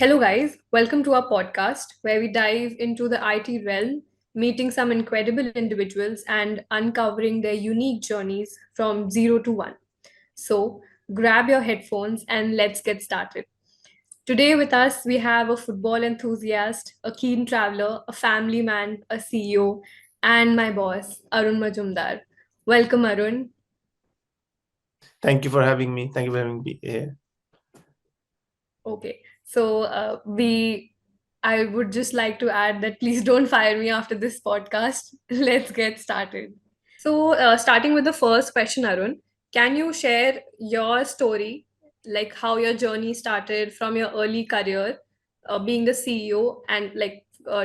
Hello, guys. Welcome to our podcast where we dive into the IT realm, meeting some incredible individuals and uncovering their unique journeys from zero to one. So, grab your headphones and let's get started. Today, with us, we have a football enthusiast, a keen traveler, a family man, a CEO, and my boss, Arun Majumdar. Welcome, Arun. Thank you for having me. Thank you for having me here. Okay. So I would just like to add that please don't fire me after this podcast. Let's get started. So, starting with the first question, Arun, can you share your story, like how your journey started from your early career, being the CEO, and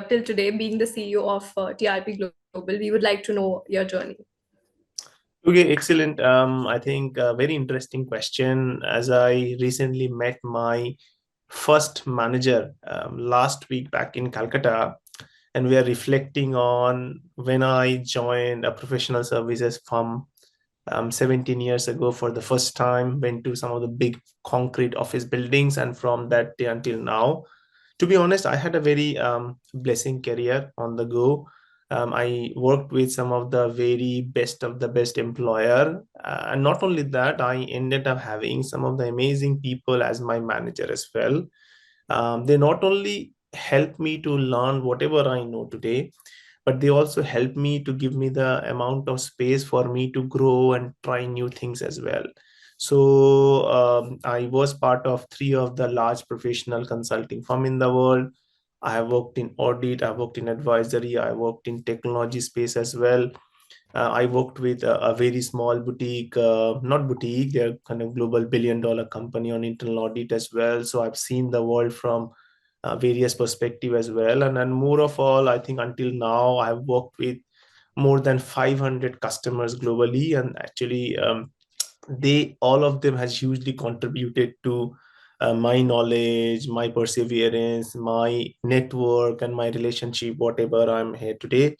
till today being the CEO of TRP Global? We would like to know your journey. Okay, excellent. I think a very interesting question. As I recently met my first manager last week back in Calcutta, and we are reflecting on when I joined a professional services firm 17 years ago for the first time, went to some of the big concrete office buildings, and from that day until now, to be honest, I had a very blessing career on the go. I worked with some of the very best of the best employer, and not only that, I ended up having some of the amazing people as my manager as well. They not only help me to learn whatever I know today, but they also help me to give me the amount of space for me to grow and try new things as well. So I was part of three of the large professional consulting firm in the world. I have worked in audit, I worked in advisory, I worked in technology space as well. I worked with a very small boutique, not boutique, they're kind of global billion-dollar company on internal audit as well. So I've seen the world from various perspective as well. And more of all, I think until now, I've worked with more than 500 customers globally, and actually they all of them has hugely contributed to my knowledge, my perseverance, my network, and my relationship, whatever I'm here today.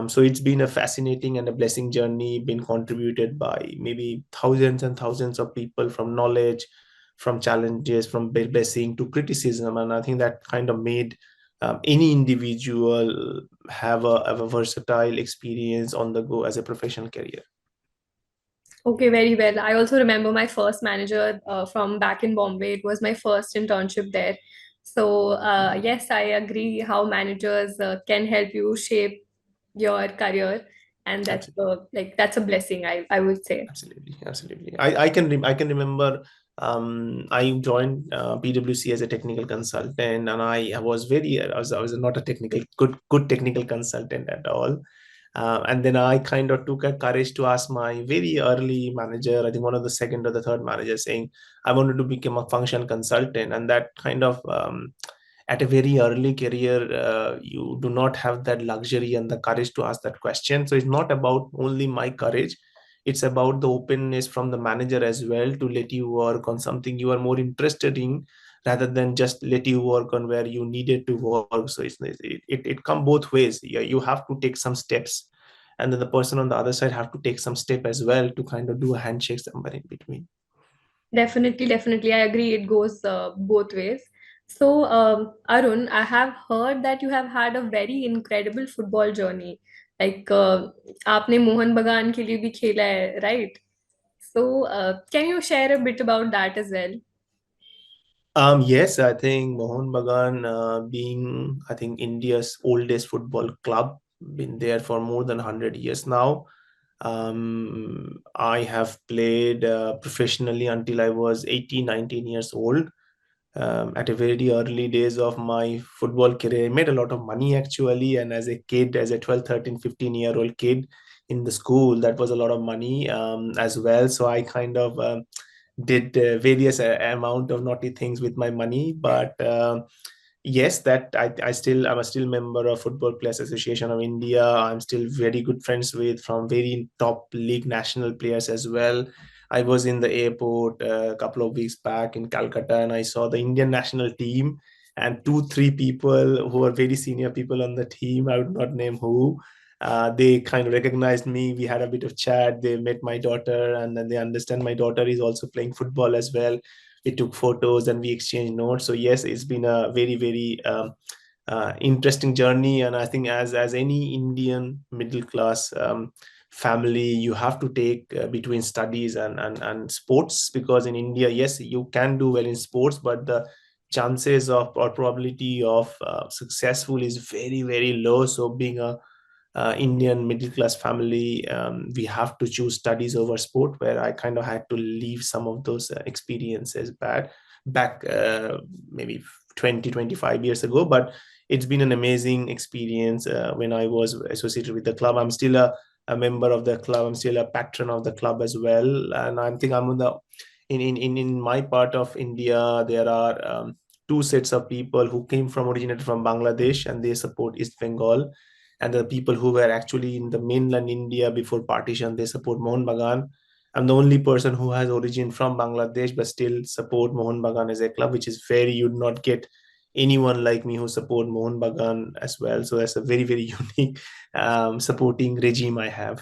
So it's been a fascinating and a blessing journey, been contributed by maybe thousands and thousands of people, from knowledge, from challenges, from blessing to criticism. And I think that kind of made any individual have a versatile experience on the go as a professional career. Okay, very well. I also remember my first manager from back in Bombay. It was my first internship there. So, yes, I agree how managers can help you shape your career, and that's a blessing, I would say. Absolutely, absolutely. I can remember I joined PwC as a technical consultant, and I was not a technical good technical consultant at all. And then I kind of took a courage to ask my very early manager, I think one of the second or the third managers, saying I wanted to become a function consultant, and that kind of at a very early career, you do not have that luxury and the courage to ask that question. So it's not about only my courage, it's about the openness from the manager as well to let you work on something you are more interested in, rather than just let you work on where you needed to work. So it come both ways. You have to take some steps, and then the person on the other side have to take some step as well to kind of do a handshake somewhere in between. Definitely, definitely. I agree. It goes both ways. So, Arun, I have heard that you have had a very incredible football journey. Like, आपने मोहन बगान के लिए भी खेला है, right? So, can you share a bit about that as well? Yes, I think Mohun Bagan, being I think India's oldest football club, been there for more than 100 years now. I have played professionally until I was 18, 19 years old. At a very early days of my football career, I made a lot of money actually. And as a kid, as a 12, 13, 15-year-old kid in the school, that was a lot of money as well. So I kind of did various amount of naughty things with my money. But yes, that I'm a still member of Football Players Association of India. I'm still very good friends with from very top league national players as well. I was in the airport a couple of weeks back in Calcutta, and I saw the Indian national team and two, three people who are very senior people on the team. I would not name who. They kind of recognized me. We had a bit of chat. They met my daughter, and then they understand my daughter is also playing football as well. we took photos and we exchanged notes. So yes, it's been a very very interesting journey. And I think as any Indian middle class family, you have to take between studies and sports, because in India, yes, you can do well in sports, but the chances of or probability of successful is very very low. So being a Indian middle class family, we have to choose studies over sport, where I kind of had to leave some of those experiences back maybe 20, 25 years ago. But it's been an amazing experience when I was associated with the club. I'm still a member of the club. I'm still a patron of the club as well. And I think I'm on the in my part of India, there are two sets of people who came from originated from Bangladesh, and they support East Bengal, and the people who were actually in the mainland India before partition, they support Mohun Bagan. I'm the only person who has origin from Bangladesh but still support Mohun Bagan as a club, which is very, you'd not get anyone like me who support Mohun Bagan as well. So that's a very very unique supporting regime I have.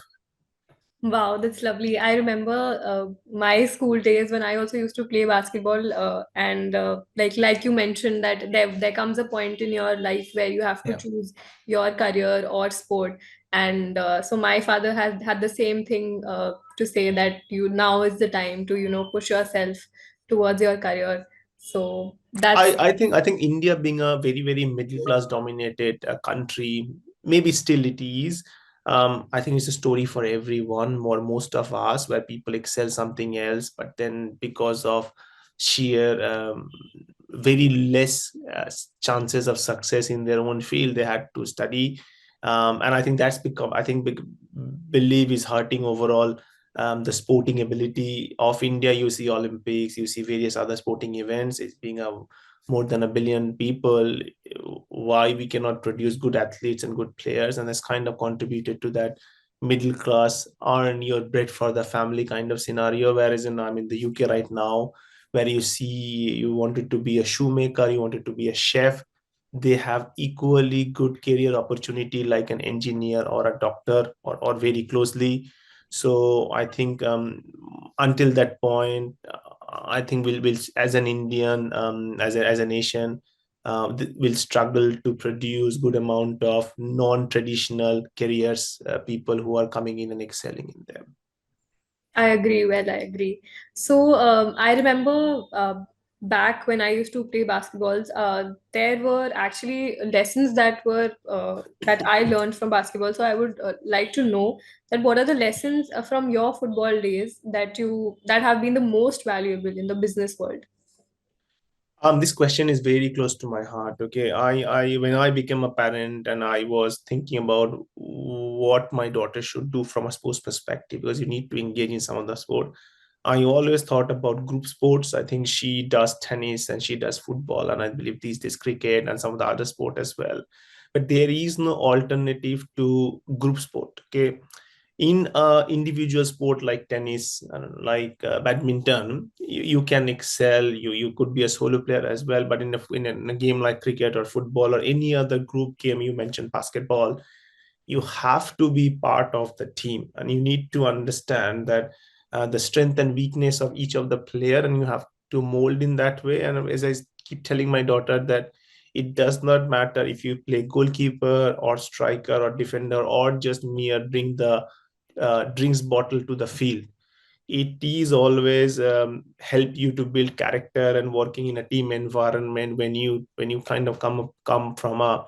Wow, that's lovely. I remember my school days when I also used to play basketball, and like you mentioned that there comes a point in your life where you have to Yeah. choose your career or sport, and so my father has had the same thing to say that you now is the time to push yourself towards your career. So that's I think India being a very very middle class dominated country, maybe still it is. I think it's a story for everyone, or most of us, where people excel something else, but then because of sheer very less chances of success in their own field, they had to study. And I think that's become, I think, believe is hurting overall the sporting ability of India. You see Olympics, you see various other sporting events. It's being a more than a billion people. Why we cannot produce good athletes and good players, and that's kind of contributed to that middle class earn your bread for the family kind of scenario. Whereas I'm in the UK right now, where you see you wanted to be a shoemaker, you wanted to be a chef, they have equally good career opportunity like an engineer or a doctor, or very closely. So I think until that point, I think we'll as an Indian, as a nation, will struggle to produce good amount of non-traditional careers, people who are coming in and excelling in them. I agree. Well, I agree. So I remember back when I used to play basketballs, there were actually lessons that I learned from basketball. So I would like to know that what are the lessons from your football days that have been the most valuable in the business world? This question is very close to my heart. Okay, I when I became a parent and I was thinking about what my daughter should do from a sports perspective, because you need to engage in some of the sport. I always thought about group sports. I think she does tennis and she does football, and I believe these days cricket and some of the other sport as well. But there is no alternative to group sport. Okay, in a individual sport like tennis, like badminton, you can excel. You could be a solo player as well. But in a game like cricket or football or any other group game, you mentioned basketball, you have to be part of the team, and you need to understand that the strength and weakness of each of the player, and you have to mold in that way. And as I keep telling my daughter, that it does not matter if you play goalkeeper or striker or defender or just mere bring the drinks bottle to the field. It is always help you to build character and working in a team environment when you kind of come from a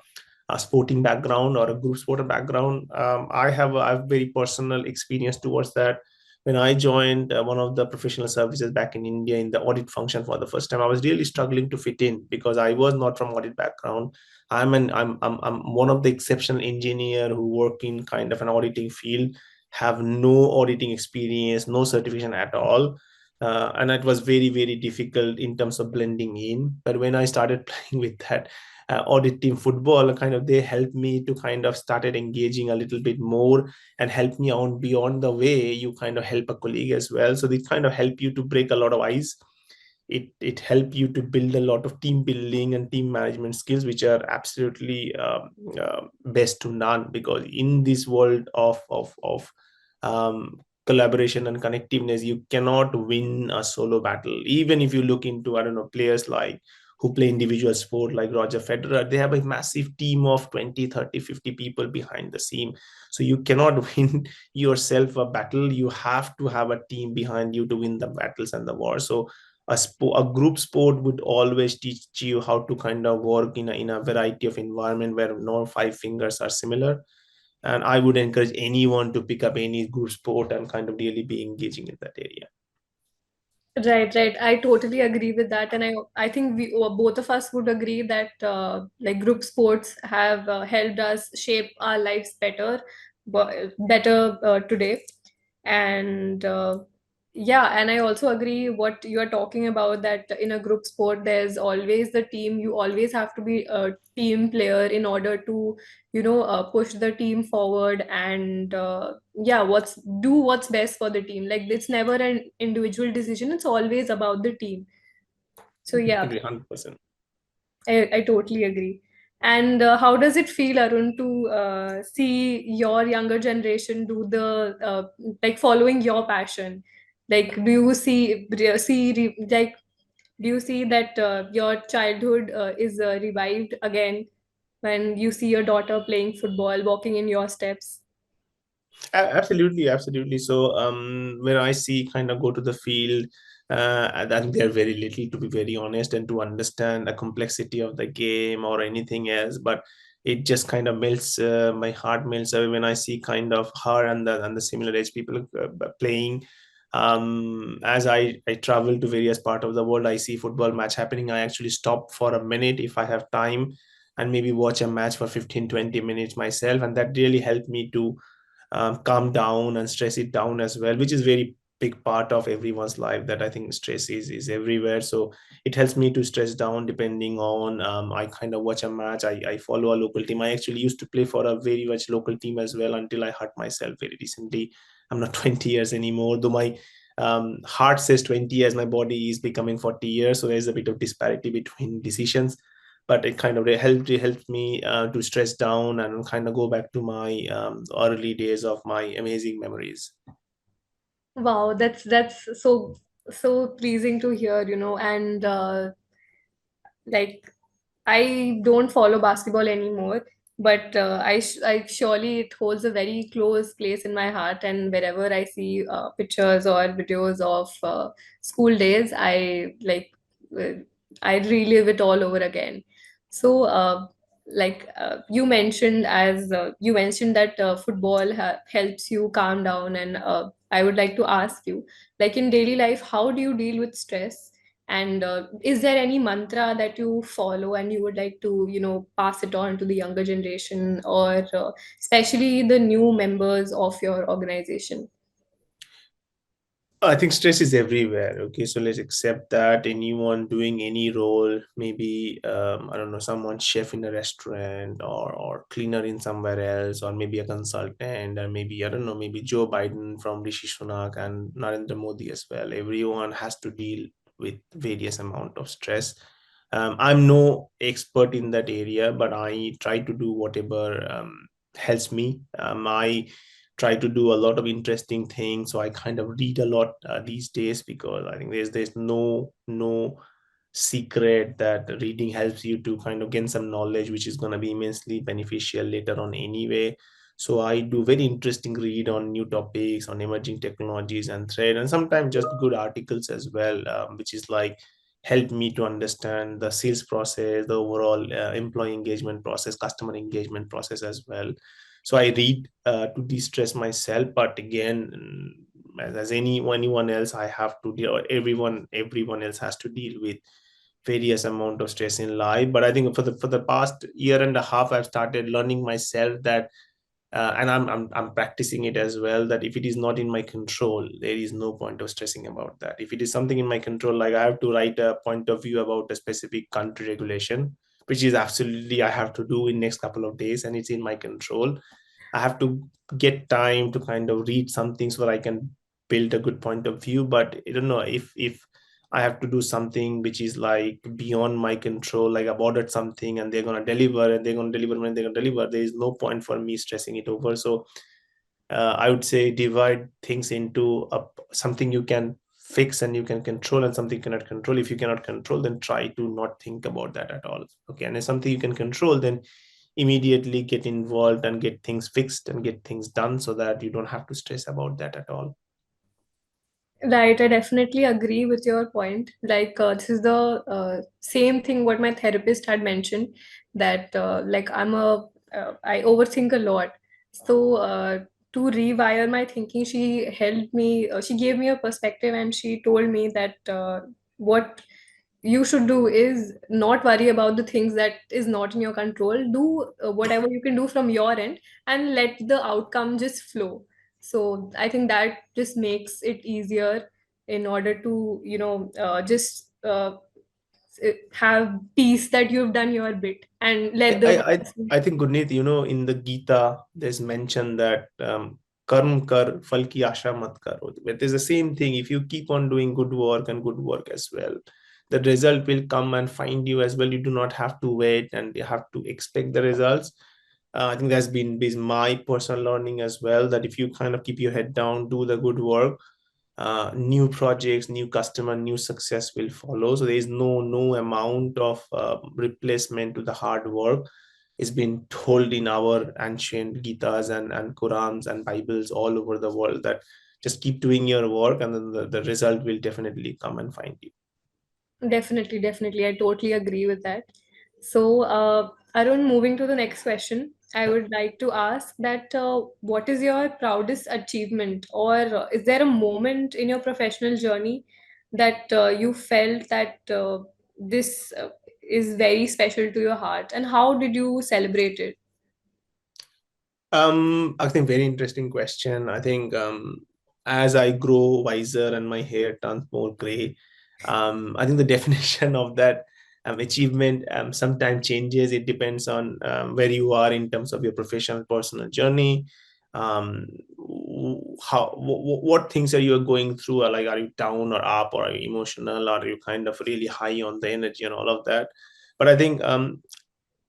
sporting background or a group sport background. I have very personal experience towards that. When I joined one of the professional services back in India in the audit function for the first time, I was really struggling to fit in because I was not from audit background. I'm one of the exceptional engineer who work in kind of an auditing field, have no auditing experience, no certification at all. And it was very, very difficult in terms of blending in. But when I started playing with that audit team football, kind of they helped me to kind of started engaging a little bit more and help me out beyond the way you kind of help a colleague as well. So they kind of help you to break a lot of ice. It help you to build a lot of team building and team management skills, which are absolutely best to none, because in this world of collaboration and connectiveness. You cannot win a solo battle. Even if you look into, I don't know, players like who play individual sport like Roger Federer, they have a massive team of 20, 30, 50 people behind the scene. So you cannot win yourself a battle. You have to have a team behind you to win the battles and the war. So a group sport would always teach you how to kind of work in a variety of environment where no five fingers are similar. And I would encourage anyone to pick up any group sport and kind of really be engaging in that area. Right, right. I totally agree with that, and I think we both of us would agree that like group sports have helped us shape our lives better today. And yeah, and I also agree what you are talking about, that in a group sport there's always the team. You always have to be a team player in order to push the team forward, and yeah, what's best for the team. Like, it's never an individual decision, it's always about the team. So yeah, Agree 100%. I totally agree. And how does it feel, Arun, to see your younger generation do the like following your passion? Like, do you do you see that your childhood is revived again when you see your daughter playing football, walking in your steps? Absolutely, absolutely. So, when I see kind of go to the field, and then they're very little, to be very honest, and to understand the complexity of the game or anything else. But it just kind of melts, my heart melts away when I see kind of her and the similar age people playing. As I travel to various part of the world, I see football match happening. I actually stop for a minute if I have time, and maybe watch a match for 15, 20 minutes myself, and that really helped me to calm down and stress it down as well, which is very big part of everyone's life. That I think stress is everywhere. So it helps me to stress down depending on, I kind of watch a match. I follow a local team. I actually used to play for a very much local team as well until I hurt myself very recently. I'm not 20 years anymore, though my heart says 20 years, my body is becoming 40 years, so there's a bit of disparity between decisions. But it kind of helped me to stress down and kind of go back to my early days of my amazing memories. Wow, that's so pleasing to hear, and like, I don't follow basketball anymore, but I surely it holds a very close place in my heart. And wherever I see pictures or videos of school days, uh, I relive it all over again. So, you mentioned that football helps you calm down, and I would like to ask you, like, in daily life, how do you deal with stress? And is there any mantra that you follow and you would like to, pass it on to the younger generation, or especially the new members of your organization? I think stress is everywhere. Okay, so let's accept that anyone doing any role, maybe I don't know, someone chef in a restaurant, or cleaner in somewhere else, or maybe a consultant, or maybe I don't know, maybe Joe Biden from Rishi Sunak and Narendra Modi as well. Everyone has to deal with various amount of stress. I'm no expert in that area, but I try to do whatever helps me. I try to do a lot of interesting things. So I kind of read a lot these days, because I think there's no secret that reading helps you to kind of gain some knowledge, which is going to be immensely beneficial later on anyway. So I do very interesting read on new topics, on emerging technologies and thread, and sometimes just good articles as well, which is like help me to understand the sales process, the overall employee engagement process, customer engagement process as well. So I read to de-stress myself. But again, as anyone else, I have to deal, or everyone else has to deal with various amount of stress in life. But I think for the past year and a half, I've started learning myself that, and I'm practicing it as well, that if it is not in my control, there is no point of stressing about that. If it is something in my control, like I have to write a point of view about a specific country regulation, which is absolutely I have to do in next couple of days, and it's in my control. I have to get time to kind of read something so that I can build a good point of view. But I don't know if I have to do something which is like beyond my control, like I've ordered something and they're gonna deliver, and they're gonna deliver when they're gonna deliver. There is no point for me stressing it over. So I would say divide things into something you can fix and you can control, and something you cannot control. If you cannot control, then try to not think about that at all. Okay, and if something you can control, then immediately get involved and get things fixed and get things done, so that you don't have to stress about that at all. Right, I definitely agree with your point. Like, this is the same thing what my therapist had mentioned, that like I overthink a lot. So to rewire my thinking, she helped me. She gave me a perspective, and she told me that what you should do is not worry about the things that is not in your control. Do whatever you can do from your end, and let the outcome just flow. So I think that just makes it easier in order to just have peace that you've done your bit and let the I I think, Gurneet, in the Gita, there's mentioned that karm kar, fal ki asha mat karo. But there's the same thing. If you keep on doing good work and good work as well, the result will come and find you as well. You do not have to wait and you have to expect the results. I think that's been my personal learning as well. That if you kind of keep your head down, do the good work, new projects, new customer, new success will follow. So there is no amount of replacement to the hard work. It's been told in our ancient Gitas and Qurans and Bibles all over the world that just keep doing your work, and then the result will definitely come and find you. Definitely, definitely. I totally agree with that. So, Arun, moving to the next question, I would like to ask that what is your proudest achievement, or is there a moment in your professional journey that you felt that this is very special to your heart, and how did you celebrate it? I think very interesting question. I think as I grow wiser and my hair turns more gray, I think the definition of that achievement sometimes changes. It depends on where you are in terms of your professional personal journey. Um, what things are you going through? Like, are you down or up, or are you emotional? Or are you kind of really high on the energy and all of that? But I think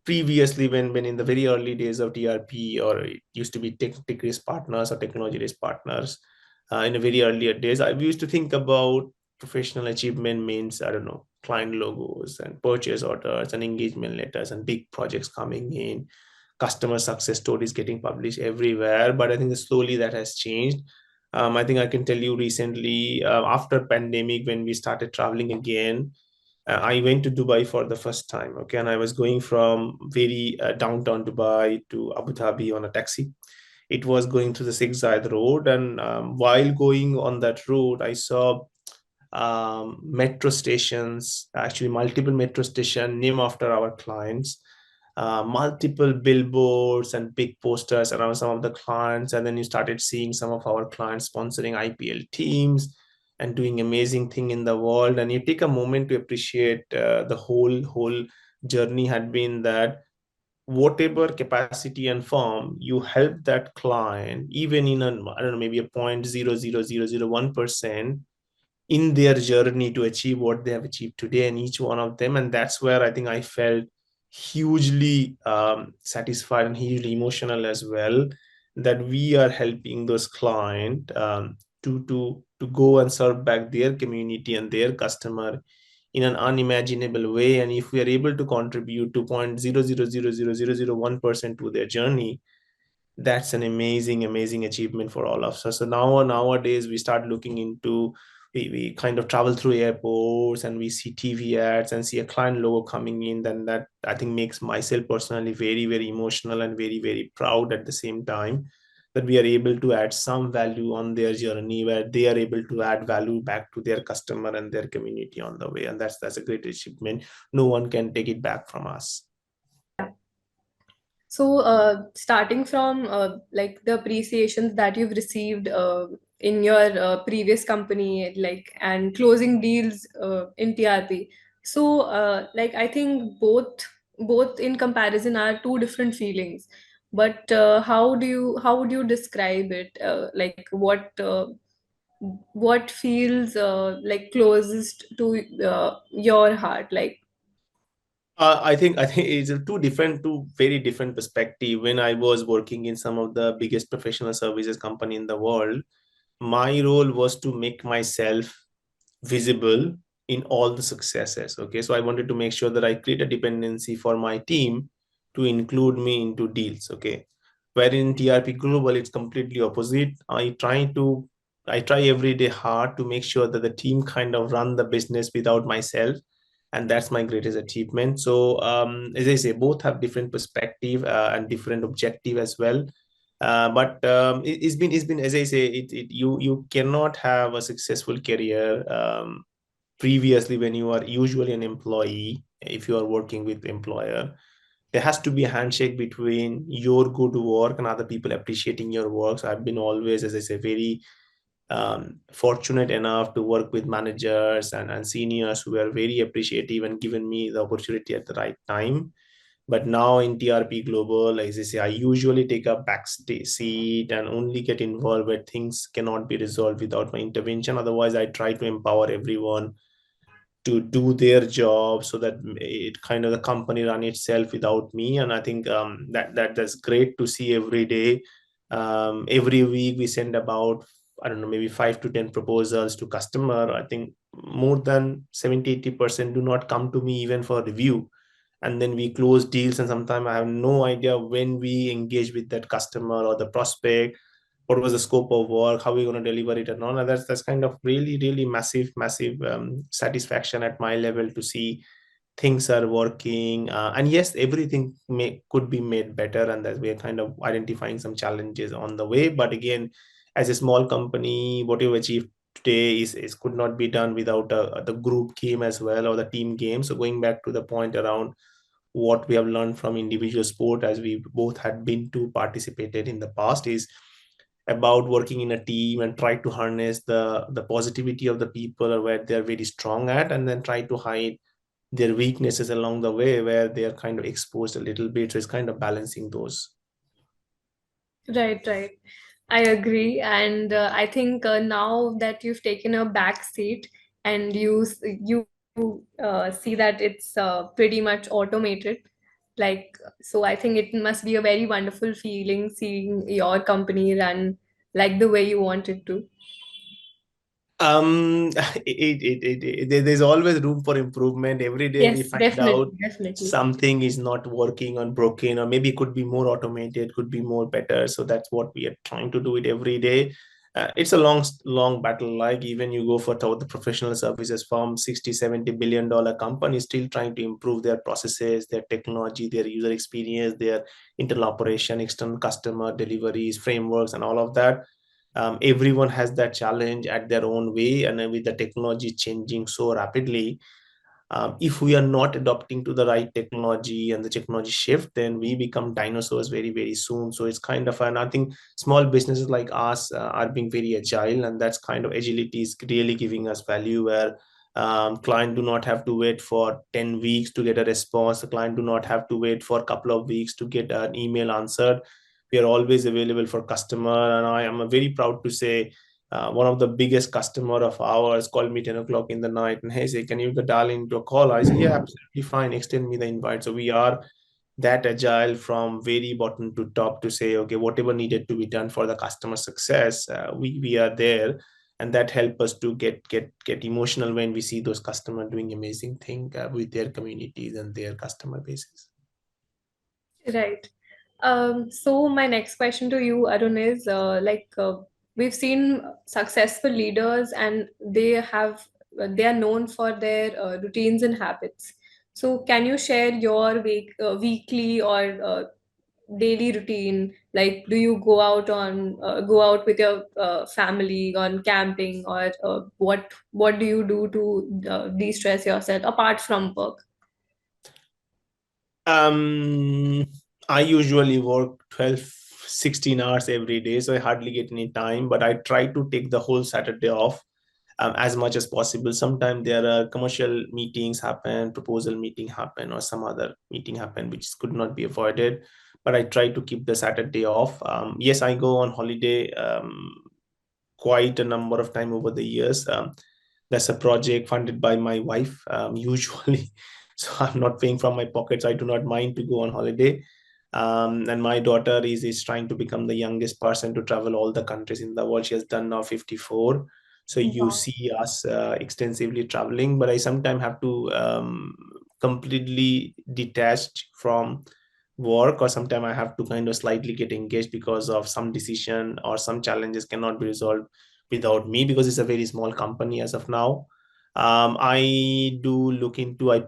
previously, when in the very early days of DRP, or it used to be tech risk partners or technology risk partners, in the very earlier days, we used to think about professional achievement means, I don't know, client logos and purchase orders and engagement letters and big projects coming in, customer success stories getting published everywhere. But I think slowly that has changed. I think I can tell you recently, after pandemic, when we started traveling again, I went to Dubai for the first time. Okay, and I was going from very downtown Dubai to Abu Dhabi on a taxi. It was going through the Sheikh Zayed road, and while going on that road, I saw metro stations, actually multiple metro station named after our clients, multiple billboards and big posters around some of the clients. And then you started seeing some of our clients sponsoring IPL teams and doing amazing thing in the world. And you take a moment to appreciate the whole journey had been that whatever capacity and form you help that client, even in a, I don't know, maybe a 0.00001% in their journey to achieve what they have achieved today, and each one of them. And that's where I think I felt hugely satisfied and hugely emotional as well, that we are helping those clients to go and serve back their community and their customer in an unimaginable way. And if we are able to contribute to 0.0000001% to their journey, that's an amazing achievement for all of us. So nowadays we start looking into, we kind of travel through airports and we see TV ads and see a client logo coming in, then that I think makes myself personally very emotional and very proud at the same time, that we are able to add some value on their journey, where they are able to add value back to their customer and their community on the way. And that's a great achievement. No one can take it back from us. So, starting from like the appreciations that you've received in your previous company, like, and closing deals in TRP. So, like, I think both in comparison are two different feelings. But how would you describe it? Like, what feels like closest to your heart? Like, I think it's a two very different perspective. When I was working in some of the biggest professional services company in the world, my role was to make myself visible in all the successes. Okay, so I wanted to make sure that I create a dependency for my team to include me into deals. Okay, where in TRP Global it's completely opposite. I try every day hard to make sure that the team kind of run the business without myself, and that's my greatest achievement. So as I say, both have different perspective and different objective as well. But it's been as I say, you cannot have a successful career previously when you are usually an employee. If you are working with employer, there has to be a handshake between your good work and other people appreciating your work. So I've been always, as I say, very fortunate enough to work with managers and seniors who were very appreciative and given me the opportunity at the right time. But now in TRP Global, as I say, I usually take a back seat and only get involved where things cannot be resolved without my intervention. Otherwise, I try to empower everyone to do their job so that it kind of the company run itself without me. And I think that's great to see every day. Every week we send about, I don't know, maybe 5 to 10 proposals to customer. I think more than 70-80% do not come to me even for review, and then we close deals, and sometimes I have no idea when we engage with that customer or the prospect, what was the scope of work, how are we going to deliver it, and all. And that's kind of really massive satisfaction at my level to see things are working. And yes, everything could be made better, and that we are kind of identifying some challenges on the way. But again, as a small company, what you achieved today is could not be done without the group game as well, or the team game. So going back to the point around what we have learned from individual sport, as we both had been to participated in the past, is about working in a team and try to harness the positivity of the people or where they're very strong at, and then try to hide their weaknesses along the way where they are kind of exposed a little bit. So it's kind of balancing those. Right, right. I agree, and I think now that you've taken a back seat and you see that it's pretty much automated, like, so I think it must be a very wonderful feeling seeing your company run like the way you want it to. There's always room for improvement. Every day we Yes, find out definitely, definitely. something is not working or broken, or maybe could be more automated, could be more better. So that's what we are trying to do it every day. It's a long battle. Like even you go for the professional services firm, 60-70 billion-dollar company, still trying to improve their processes, their technology, their user experience, their internal operation, external customer deliveries, frameworks, and all of that. Everyone has that challenge at their own way, and with the technology changing so rapidly, if we are not adopting to the right technology and the technology shift, then we become dinosaurs very soon. So it's kind of, and I think small businesses like us are being very agile, and that's kind of agility is really giving us value, where client do not have to wait for 10 weeks to get a response. The client do not have to wait for a couple of weeks to get an email answered. We are always available for customer, and I am very proud to say one of the biggest customer of ours called me 10 o'clock in the night and, hey, say, can you dial into a call? I say, yeah, absolutely fine, extend me the invite. So we are that agile from very bottom to top to say, okay, whatever needed to be done for the customer success, we are there. And that help us to get emotional when we see those customers doing amazing thing with their communities and their customer bases. Right. So my next question to you, Arun, is we've seen successful leaders, and they are known for their routines and habits. So can you share your weekly or daily routine? Like, do you go out with your family on camping, or what do you do to de-stress yourself apart from work? Um, I usually work 12-16 hours every day, so I hardly get any time, but I try to take the whole Saturday off as much as possible. Sometimes there are commercial meetings happen, proposal meeting happen, or some other meeting happen, which could not be avoided. But I try to keep the Saturday off. Yes, I go on holiday quite a number of time over the years. That's a project funded by my wife, usually. so I'm not paying from my pocket, so I do not mind to go on holiday. And my daughter is trying to become the youngest person to travel all the countries in the world. She has done now 54. So you Wow. see us extensively traveling, but I sometimes have to completely detached from work, or sometimes I have to kind of slightly get engaged because of some decision or some challenges cannot be resolved without me, because it's a very small company as of now. I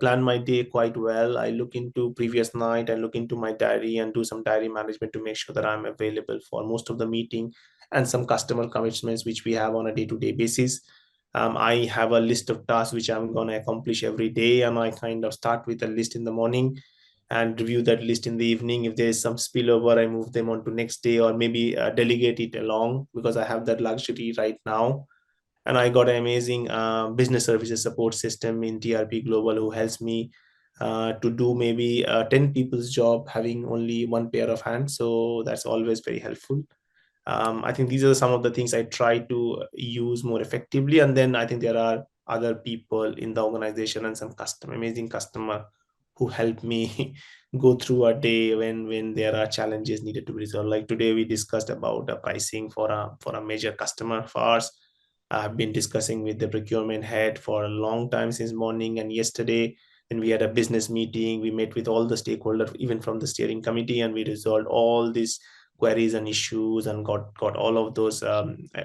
plan my day quite well. I look into previous night, I look into my diary and do some diary management to make sure that I'm available for most of the meeting and some customer commitments which we have on a day-to-day basis. I have a list of tasks which I'm going to accomplish every day, and I kind of start with a list in the morning and review that list in the evening. If there is some spillover, I move them on to next day, or maybe delegate it along, because I have that luxury right now. And I got an amazing business services support system in TRP Global who helps me to do maybe 10 people's job having only one pair of hands. So that's always very helpful. I think these are some of the things I try to use more effectively. And then I think there are other people in the organization and some amazing customer who help me go through a day when there are challenges needed to be resolved. Like today, we discussed about the pricing for a major customer of ours. I've been discussing with the procurement head for a long time since morning, and yesterday, when we had a business meeting, we met with all the stakeholders, even from the steering committee, and we resolved all these queries and issues and got all of those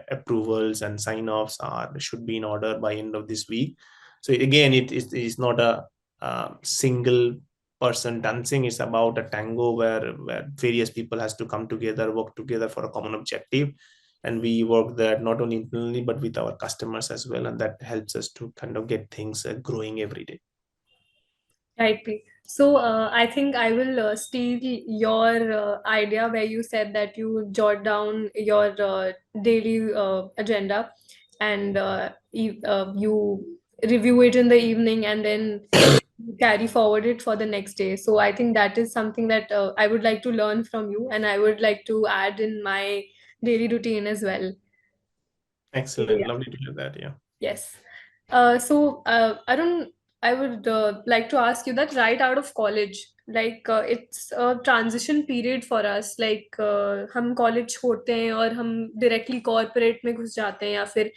approvals and sign offs are should be in order by end of this week. So again, it is not a single person dancing. It's about a tango where various people has to come together, work together for a common objective, and we work there not only internally but with our customers as well, and that helps us to kind of get things growing every day. Right. P. So I think I will steal your idea where you said that you jot down your daily agenda, and you review it in the evening, and then carry forward it for the next day. So I think that is something that I would like to learn from you, and I would like to add in my daily routine as well. So, Excellent, yeah. lovely to hear that. Yeah. Yes. Arun, I would like to ask you that right out of college, like it's a transition period for us. Like हम college छोड़ते हैं और हम directly corporate में घुस जाते हैं या फिर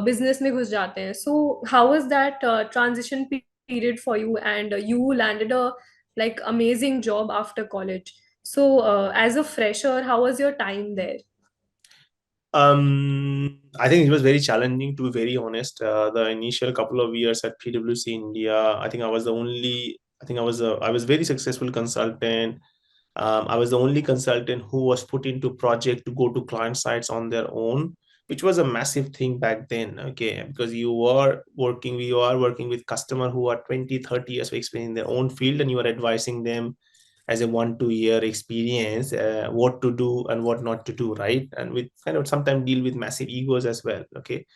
business में घुस जाते हैं. So how was that transition period for you? And you landed a like amazing job after college. So as a fresher, how was your time there? I think it was very challenging, to be very honest. The initial couple of years at PwC India, I think I was the only. I think I was very successful consultant. I was the only consultant who was put into project to go to client sites on their own, which was a massive thing back then. Okay, because you are working with customer who are 20, 30 years of experience in their own field, and you are advising them as a 1 2 year experience what to do and what not to do, right? And we kind of sometimes deal with massive egos as well. Okay,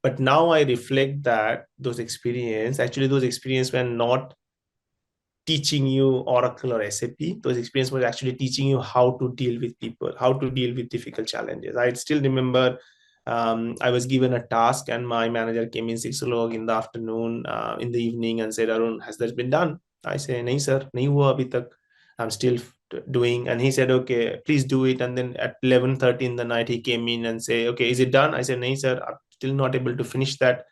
but now I reflect that those experience were not teaching you Oracle or SAP. Those experience was actually teaching you how to deal with people, how to deal with difficult challenges. I still remember I was given a task, and my manager came in 6 o'clock in the afternoon, in the evening, and said, Arun, has that been done? I say, nahi sir, nahi hua abhi tak. I'm still doing. And he said, okay, please do it. And then at 11:30 in the night, he came in and say, okay, is it done? I said, nahi sir, I'm still not able to finish that.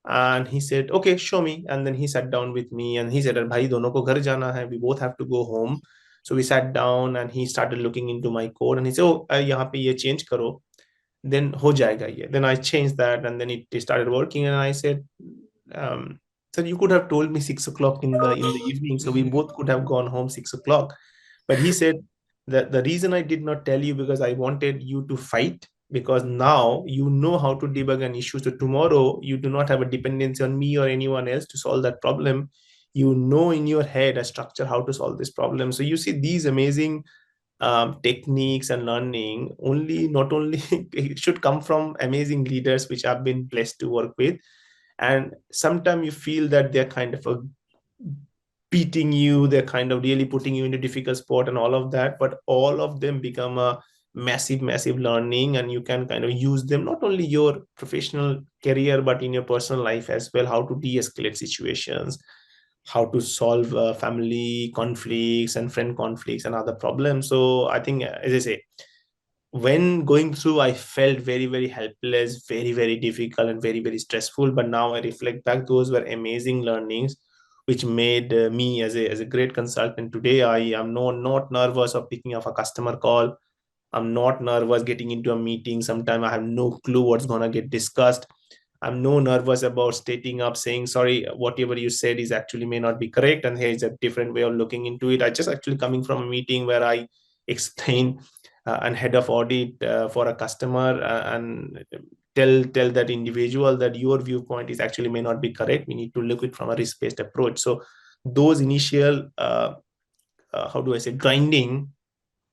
And he said, okay, show me. And then he sat down with me and he said, bhai dono ko ghar jana hai, we both have to go home. So we sat down and he started looking into my code, and he said, oh, yahan pe ye change karo, then ho jayega ye. Then I changed that, and then it started working. And I said, um, sir, you could have told me 6 o'clock in the evening, so we both could have gone home 6 o'clock. But he said that the reason I did not tell you, because I wanted you to fight, because now you know how to debug an issue. So tomorrow you do not have a dependency on me or anyone else to solve that problem. You know in your head a structure how to solve this problem. So you see these amazing techniques and learning only not only it should come from amazing leaders which I've been blessed to work with. And sometimes you feel that they're kind of beating you, they're kind of really putting you into difficult spot and all of that, but all of them become a massive learning, and you can kind of use them not only your professional career but in your personal life as well, how to de-escalate situations, how to solve family conflicts and friend conflicts and other problems. So I think, as I say, when going through, I felt very, very helpless, very, very difficult, and very, very stressful. But now I reflect back, those were amazing learnings, which made me as a great consultant. Today, I am not nervous of picking up a customer call. I'm not nervous getting into a meeting. Sometimes I have no clue what's gonna get discussed. I'm no nervous about stating up, saying sorry, whatever you said is actually may not be correct, and here is a different way of looking into it. I just actually coming from a meeting where I explain and head of audit for a customer, and tell that individual that your viewpoint is actually may not be correct. We need to look it from a risk based approach. So those initial how do I say, grinding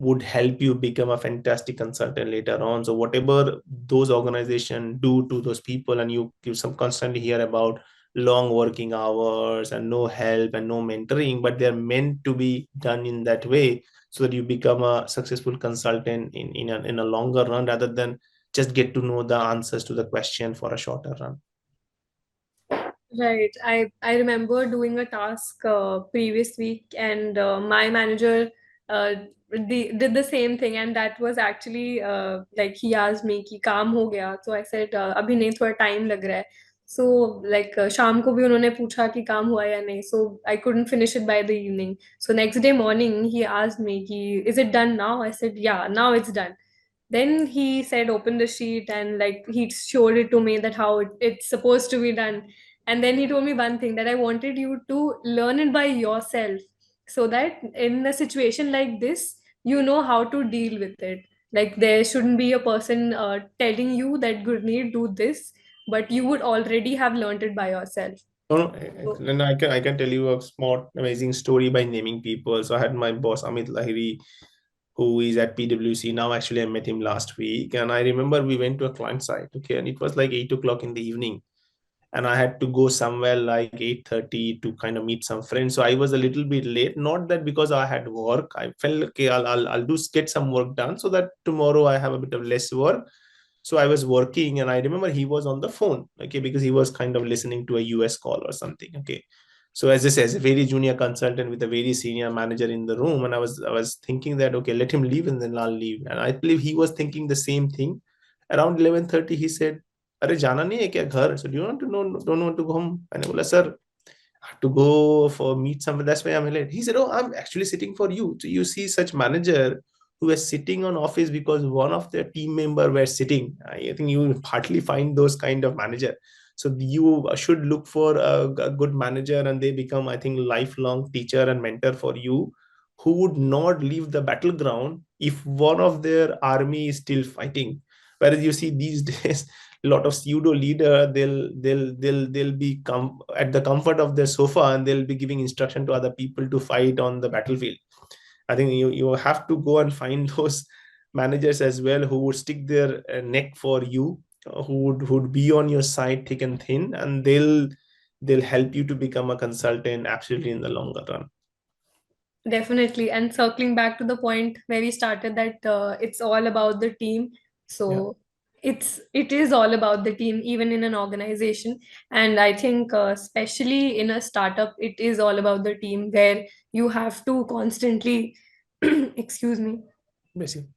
would help you become a fantastic consultant later on. So whatever those organizations do to those people, and you some constantly hear about long working hours and no help and no mentoring, but they're meant to be done in that way, so that you become a successful consultant in a longer run, rather than just get to know the answers to the question for a shorter run. Right. I remember doing a task previous week, and my manager uh, did the same thing, and that was actually like he asked me कि काम हो गया, so I said अभी नहीं, थोड़ा time लग रहा है. So like शाम को भी उन्होंने पूछा कि काम हुआ या नहीं, so I couldn't finish it by the evening. So next day morning he asked me कि is it done now? I said yeah, now it's done. Then he said open the sheet, and like he showed it to me that how it's supposed to be done. And then he told me one thing, that I wanted you to learn it by yourself, so that in a situation like this you know how to deal with it. Like there shouldn't be a person telling you that Gurneet do this, but you would already have learned it by yourself. No, no, So, and I can tell you a small amazing story by naming people. So I had my boss Amit Lahiri, who is at PwC now. Actually, I met him last week, and I remember we went to a client site. Okay, and it was like 8 o'clock in the evening, and I had to go somewhere like 8:30 to kind of meet some friends. So I was a little bit late. Not that because I had work. I felt okay. I'll do get some work done so that tomorrow I have a bit of less work. So I was working, and I remember he was on the phone, okay, because he was kind of listening to a US call or something, okay. So as I said, as a very junior consultant with a very senior manager in the room, and I was thinking that okay, let him leave and then I'll leave. And I believe he was thinking the same thing. Around 11:30, he said, "अरे जाना नहीं है क्या घर? So do you want to know? Don't want to go home?" And I बोला, "Sir, I have to go for meet someone. That's why I'm late." He said, "Oh, I'm actually sitting for you." So you see such manager who was sitting on office because one of their team member were sitting. I think you hardly find those kind of manager. So you should look for a good manager, and they become, I think, lifelong teacher and mentor for you, who would not leave the battleground if one of their army is still fighting. Whereas you see these days, a lot of pseudo leader, they'll be at the comfort of their sofa, and they'll be giving instruction to other people to fight on the battlefield. I think you have to go and find those managers as well, who would stick their neck for you, who would be on your side thick and thin, and they'll help you to become a consultant absolutely in the longer run. definitely. And circling back to the point where we started, that it's all about the team. Yeah, So it is all about the team, even in an organization. And I think especially in a startup, it is all about the team, where you have to constantly excuse me. basically.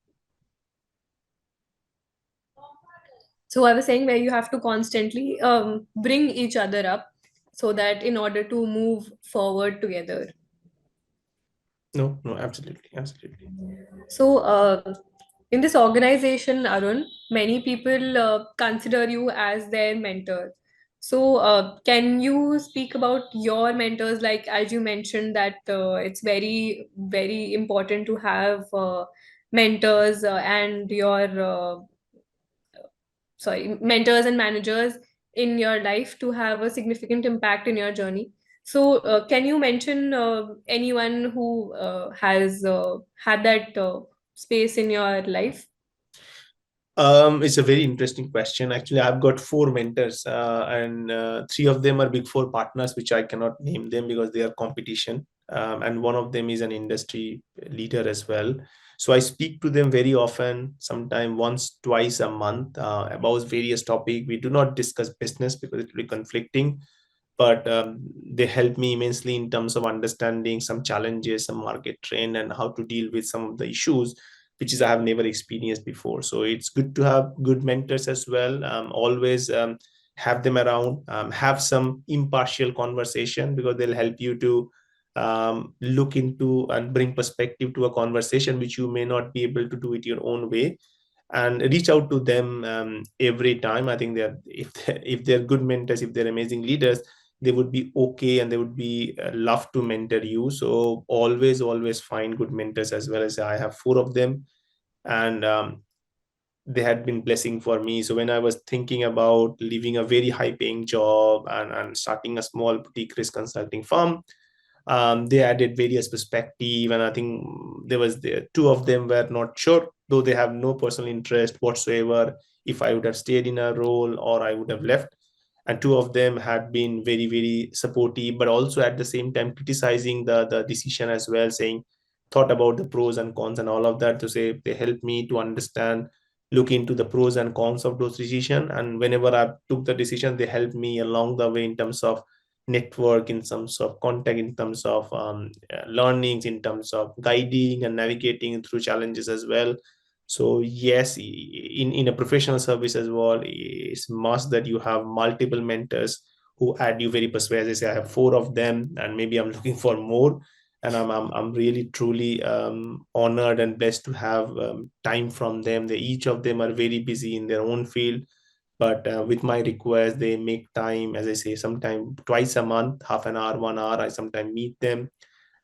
So I was saying, where you have to constantly bring each other up, so that in order to move forward together. No, no, absolutely, absolutely. So, in this organization, Arun, many people consider you as their mentor. So, can you speak about your mentors? Like, as you mentioned, that it's very, very important to have mentors and your mentors and managers in your life to have a significant impact in your journey. So can you mention anyone who has had that space in your life? It's a very interesting question. Actually, I've got four mentors, and three of them are big four partners, which I cannot name them because they are competition. And one of them is an industry leader as well. So I speak to them very often, sometime once, twice a month, about various topic. We do not discuss business because it will be conflicting. but they help me immensely in terms of understanding some challenges, some market trend, and how to deal with some of the issues which is I have never experienced before. So it's good to have good mentors as well. Always have them around, have some impartial conversation, because they'll help you to look into and bring perspective to a conversation which you may not be able to do it your own way. And reach out to them every time. I think they're if they're good mentors, if they're amazing leaders, they would be okay, and they would be love to mentor you. So always find good mentors. As well as I have four of them, and they had been blessing for me. So when I was thinking about leaving a very high paying job and starting a small boutique risk consulting firm, they added various perspective. And I think there was the two of them were not sure, though they have no personal interest whatsoever, if I would have stayed in a role or I would have left. And two of them had been very supportive, but also at the same time criticizing the decision as well, saying thought about the pros and cons and all of that, to say they helped me to understand, look into the pros and cons of those decision. And whenever I took the decision, they helped me along the way in terms of network, in terms of contact, in terms of learnings, in terms of guiding and navigating through challenges as well. So yes, in a professional service as well, it's must that you have multiple mentors who add you very persuasive. As I say, I have four of them, and maybe I'm looking for more. And I'm really truly honored and blessed to have time from them. They each of them are very busy in their own field, but with my request, they make time. As I say, sometime twice a month, half an hour, 1 hour, I sometimes meet them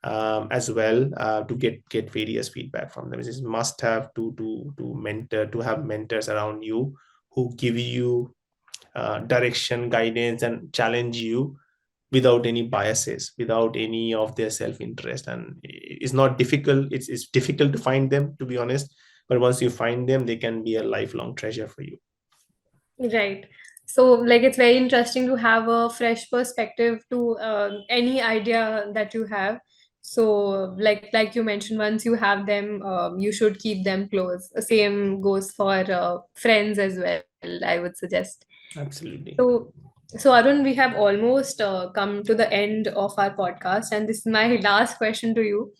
as well, to get various feedback from them. It's must have to mentor, to have mentors around you who give you direction, guidance, and challenge you without any biases, without any of their self-interest. And it's not difficult. It's difficult to find them, to be honest. But once you find them, they can be a lifelong treasure for you. Right. So, like, it's very interesting to have a fresh perspective to any idea that you have. So, like you mentioned, once you have them, you should keep them close. Same goes for friends as well, I would suggest. Absolutely. So, so Arun, we have almost come to the end of our podcast, and this is my last question to you.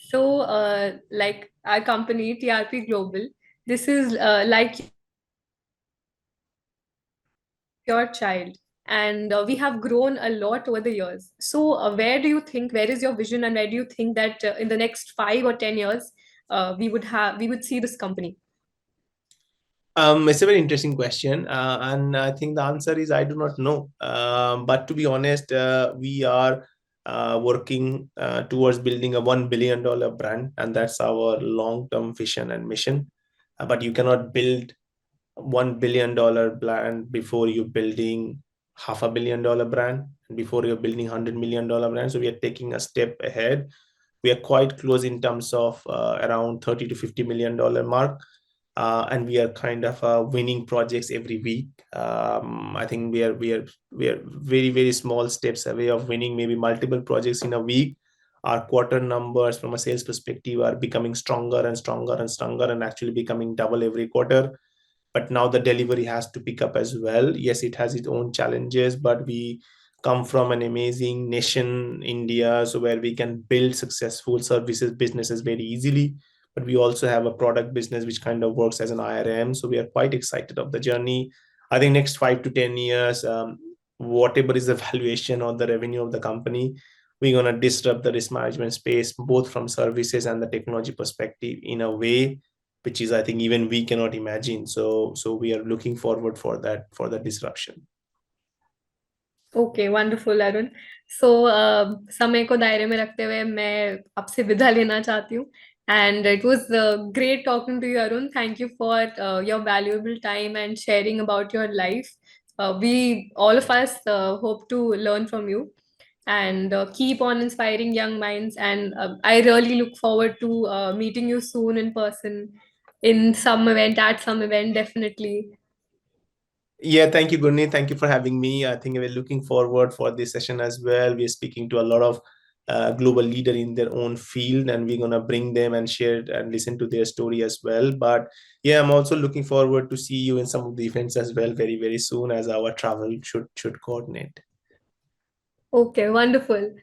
So, like our company, TRP Global, this is like your child, and we have grown a lot over the years. So, where do you think, where is your vision, and where do you think that in the next 5 or 10 years, we would see this company? It's a very interesting question, and I think the answer is I do not know. But to be honest, we are working towards building a $1 billion brand, and that's our long-term vision and mission. But you cannot build $1 billion brand before you're building $500 million brand, and before you're building $100 million brand. So we are taking a step ahead. We are quite close in terms of around 30 to $50 million mark, and we are kind of winning projects every week. I think we are very small steps away of winning maybe multiple projects in a week. Our quarter numbers from a sales perspective are becoming stronger and stronger and stronger, and actually becoming double every quarter. But now the delivery has to pick up as well. Yes, it has its own challenges, but we come from an amazing nation, India, so where we can build successful services businesses very easily. But we also have a product business which kind of works as an IRM. So we are quite excited of the journey. I think next 5 to 10 years, whatever is the valuation or the revenue of the company, we're going to disrupt the risk management space, both from services and the technology perspective, in a way which is, I think, even we cannot imagine. So we are looking forward for that disruption. Okay wonderful Arun so समय को दायरे में रखते हुए मैं आपसे विदा लेना चाहती हूँ and it was great talking to you Arun thank you for your valuable time and sharing about your life we all of us hope to learn from you and keep on inspiring young minds and I really look forward to meeting you soon in person in some event at some event definitely. Yeah, thank you, Gurni. Thank you for having me. I think we're looking forward for this session as well. We're speaking to a lot of global leader in their own field, and we're gonna bring them and share and listen to their story as well. But yeah, I'm also looking forward to see you in some of the events as well very soon, as our travel should coordinate. Okay, wonderful.